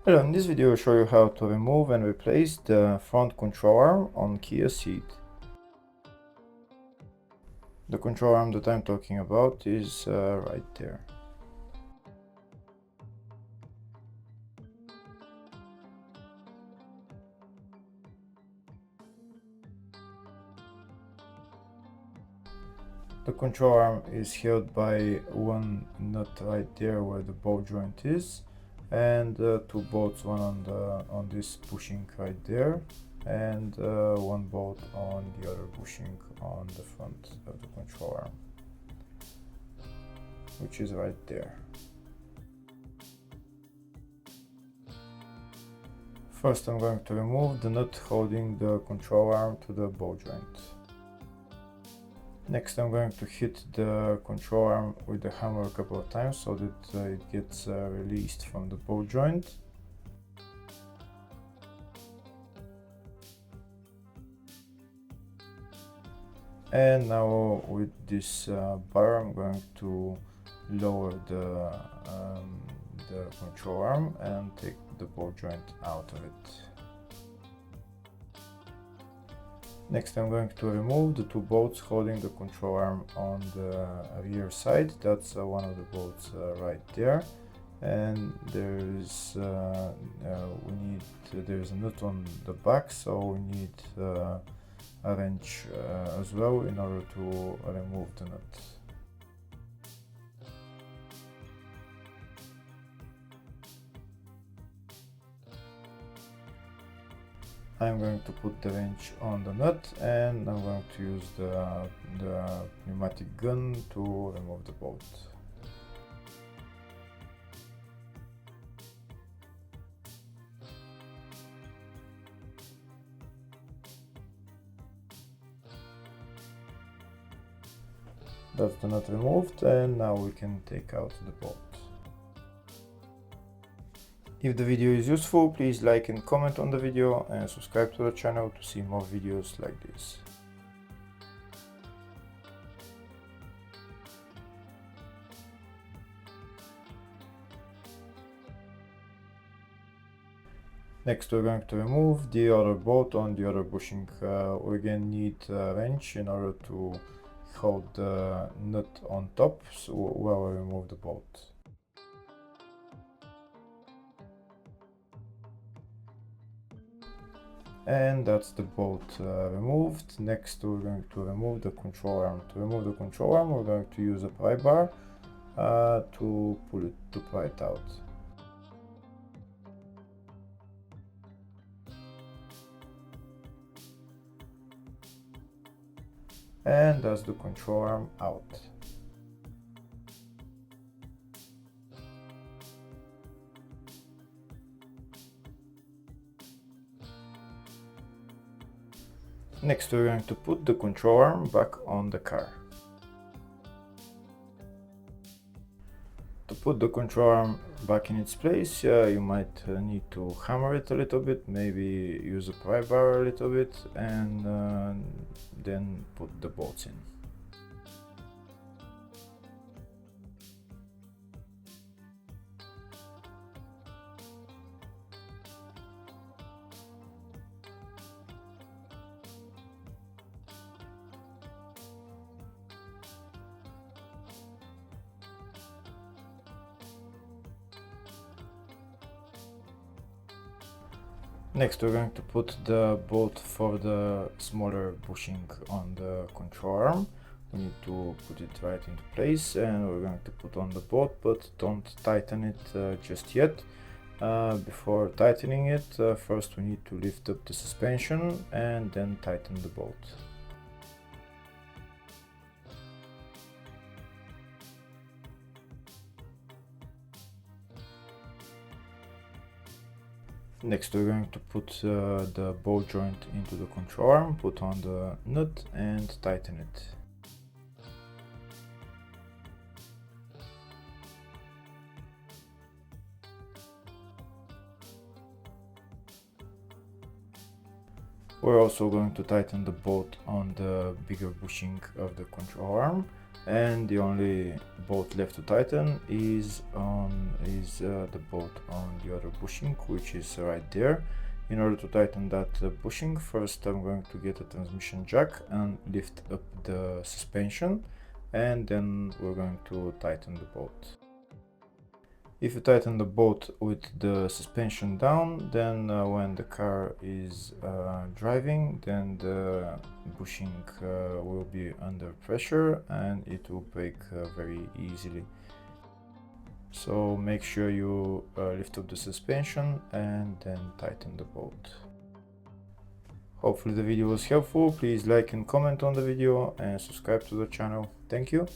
Hello, in this video I'll show you how to remove and replace the front control arm on Kia Ceed. The control arm that I'm talking about is right there. The control arm is held by one nut right there where the ball joint is, and two bolts, one on this bushing right there, and one bolt on the other bushing on the front of the control arm, which is right there. First I'm going to remove the nut holding the control arm to the ball joint. Next I'm going to hit the control arm with the hammer a couple of times so that it gets released from the ball joint. And now with this bar I'm going to lower the control arm and take the ball joint out of it. Next I'm going to remove the two bolts holding the control arm on the rear side. That's one of the bolts right there, and there's there's a nut on the back, so we need a wrench as well in order to remove the nut. I'm going to put the wrench on the nut, and I'm going to use the pneumatic gun to remove the bolt. That's the nut removed, and now we can take out the bolt. If the video is useful, please like and comment on the video and subscribe to the channel to see more videos like this. Next we're going to remove the other bolt on the other bushing. We again need a wrench in order to hold the nut on top while we remove the bolt. And that's the bolt removed. Next we're going to remove the control arm. To remove the control arm we're going to use a pry bar to pry it out. And that's the control arm out. Next we're going to put the control arm back on the car. To put the control arm back in its place, you might need to hammer it a little bit, maybe use a pry bar a little bit, and then put the bolts in. Next we're going to put the bolt for the smaller bushing on the control arm. We need to put it right into place, and we're going to put on the bolt, but don't tighten it just yet. Before tightening it, first we need to lift up the suspension and then tighten the bolt. Next we're going to put the ball joint into the control arm, put on the nut and tighten it. We're also going to tighten the bolt on the bigger bushing of the control arm, and the only bolt left to tighten is the bolt on the other bushing, which is right there. In order to tighten that bushing, first I'm going to get a transmission jack and lift up the suspension, and then we're going to tighten the bolt. If you tighten the bolt with the suspension down, then when the car is driving, then the bushing will be under pressure and it will break very easily. So make sure you lift up the suspension and then tighten the bolt. Hopefully the video was helpful. Please like and comment on the video and subscribe to the channel. Thank you.